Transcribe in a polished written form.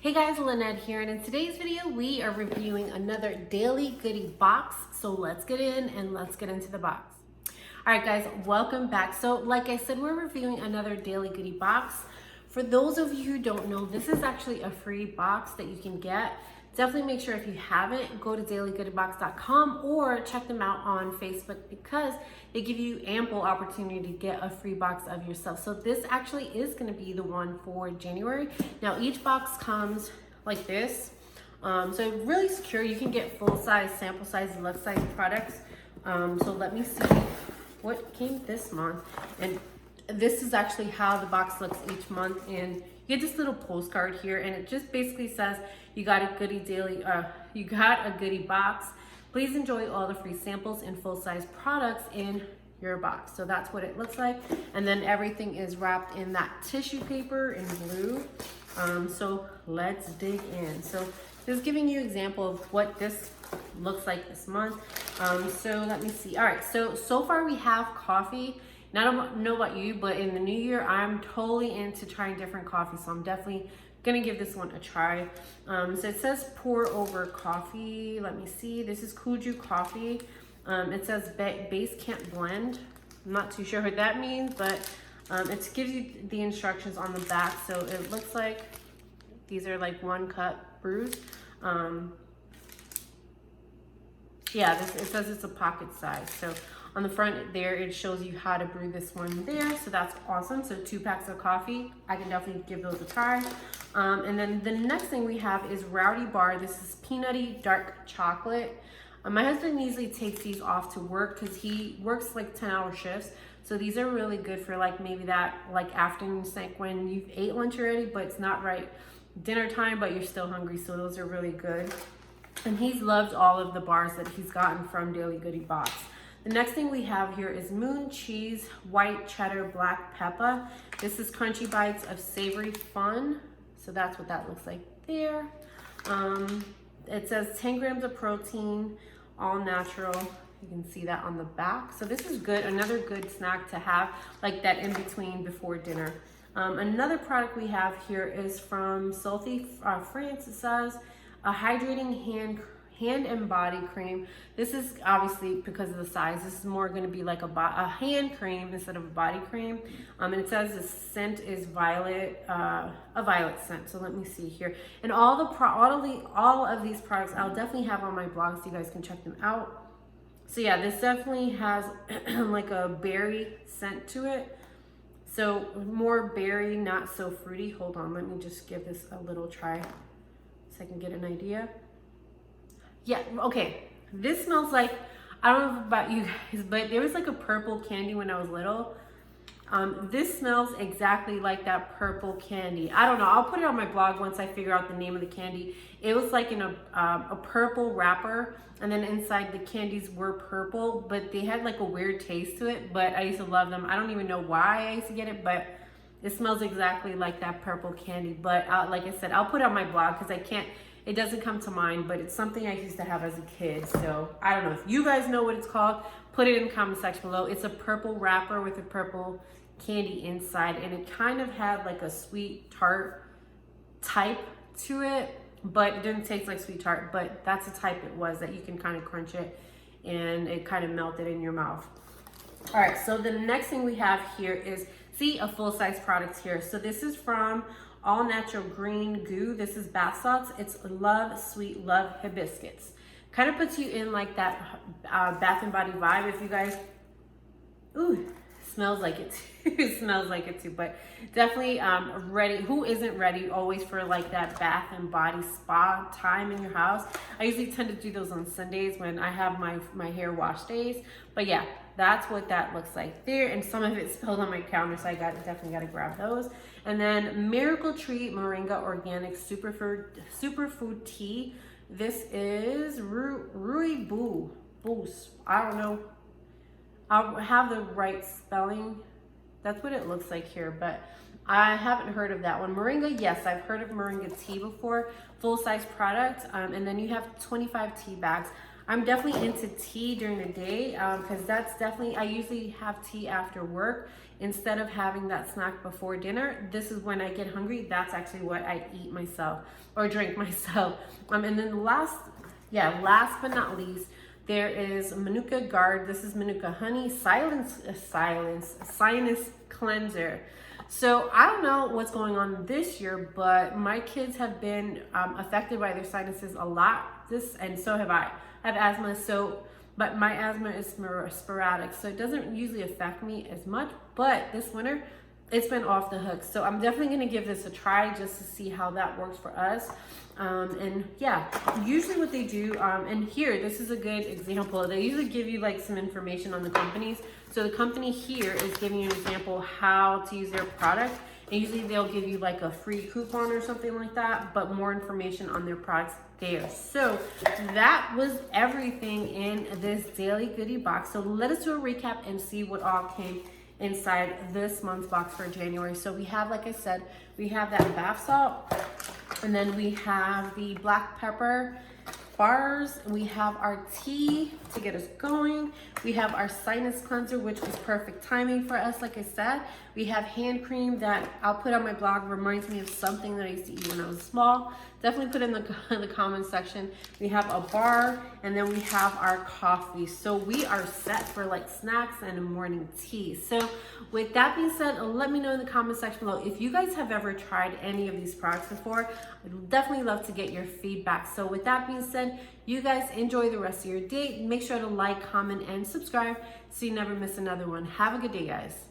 Hey guys, Lynette here, and in today's video we are reviewing another Daily Goodie Box. So let's get in and let's get into the box. Alright guys, welcome back. So like I said, we're reviewing another Daily Goodie Box. For those of you who don't know, this is actually a free box that you can get. Definitely make sure if you haven't, go to dailygoodiebox.com or check them out on Facebook because they give you ample opportunity to get a free box of yourself. So this actually is going to be the one for January. Now each box comes like this. So really secure. You can get full size, sample size, deluxe size products. So let me see what came this month. And this is actually how the box looks each month. And you get this little postcard here, and it just basically says you got a goodie box. Please enjoy all the free samples and full-size products in your box. So that's what it looks like, and then everything is wrapped in that tissue paper in blue. So let's dig in. So just giving you an example of what this looks like this month. So let me see. All right, so far we have coffee. Now, I don't know about you, but in the new year, I'm totally into trying different coffees. So I'm definitely gonna give this one a try. So it says pour over coffee. Let me see. This is Kuju coffee. It says base can't blend. I'm not too sure what that means, but it gives you the instructions on the back. So it looks like these are like 1 cup brews. Yeah, it says it's a pocket size. So on the front there, it shows you how to brew this one there. So that's awesome. So 2 packs of coffee. I can definitely give those a try. And then the next thing we have is Rowdy Bar. This is Peanutty dark chocolate. My husband usually takes these off to work because he works like 10-hour shifts. So these are really good for like maybe that like afternoon snack when you've ate lunch already, but it's not right dinner time, but you're still hungry. So those are really good. And he's loved all of the bars that he's gotten from Daily Goodie Box. The next thing we have here is Moon Cheese White Cheddar Black Pepper. This is Crunchy Bites of Savory Fun. So that's what that looks like there. It says 10 grams of protein, all natural. You can see that on the back. So this is good, another good snack to have like that in between before dinner. Another product we have here is from Salty France. It says a hydrating hand and body cream. This is obviously because of the size. This is more going to be like a hand cream instead of a body cream. And it says the scent is violet, a violet scent. So let me see here. And all of these products I'll definitely have on my blog, so you guys can check them out. So yeah, this definitely has like a berry scent to it. So more berry, not so fruity. Hold on, let me just give this a little try so I can get an idea. Yeah, okay. This smells like, I don't know about you guys, but there was like a purple candy when I was little. This smells exactly like that purple candy. I don't know. I'll put it on my blog once I figure out the name of the candy. It was like in a purple wrapper, and then inside the candies were purple, but they had like a weird taste to it, but I used to love them. I don't even know why I used to get it, but it smells exactly like that purple candy. But like I said, I'll put it on my blog because it doesn't come to mind, but it's something I used to have as a kid. So I don't know if you guys know what it's called. Put it in the comment section below. It's a purple wrapper with a purple candy inside, and it kind of had like a sweet tart type to it, but it didn't taste like sweet tart, but that's the type it was, that you can kind of crunch it and it kind of melted in your mouth. All right, so the next thing we have here is, see, a full-size product here. So this is from All Natural Green Goo. This is bath salts. It's Love Sweet Love Hibiscus. Kind of puts you in like that Bath and Body vibe. If you guys, ooh, smells like it too. It smells like it too, but definitely ready. Who isn't ready always for like that Bath and Body spa time in your house? I usually tend to do those on Sundays when I have my hair wash days. But yeah, that's what that looks like there. And some of it spilled on my counter, so I definitely got to grab those. And then Miracle Tree Moringa Organic Superfood Tea. This is Rui Boos. I don't know. I'll have the right spelling. That's what it looks like here, but I haven't heard of that one. Moringa, yes, I've heard of Moringa Tea before. Full-size product. And then you have 25 tea bags. I'm definitely into tea during the day because that's definitely, I usually have tea after work instead of having that snack before dinner. This is when I get hungry. That's actually what I eat myself or drink myself. And then last but not least, there is Manuka Guard. This is Manuka Honey Sinus Cleanser. So I don't know what's going on this year, but my kids have been affected by their sinuses a lot. And so have I. I have asthma, but my asthma is sporadic, so it doesn't usually affect me as much. But this winter, it's been off the hook. So I'm definitely gonna give this a try just to see how that works for us. And yeah, usually what they do, and here, this is a good example. They usually give you like some information on the companies. So the company here is giving you an example how to use their product. And usually they'll give you like a free coupon or something like that, but more information on their products there. So that was everything in this daily goodie box. So let us do a recap and see what all came inside this month's box for January. So we have, like I said, we have that bath salt, and then we have the black pepper bars, we have our tea to get us going, we have our sinus cleanser, which was perfect timing for us. Like I said, we have hand cream that I'll put on my blog, reminds me of something that I used to eat when I was small. Definitely put in the comment section. We have a bar, and then we have our coffee. So we are set for like snacks and a morning tea. So with that being said, let me know in the comment section below if you guys have ever tried any of these products before. I'd definitely love to get your feedback. So with that being said, you guys enjoy the rest of your day. Make sure to like, comment, and subscribe so you never miss another one. Have a good day, guys.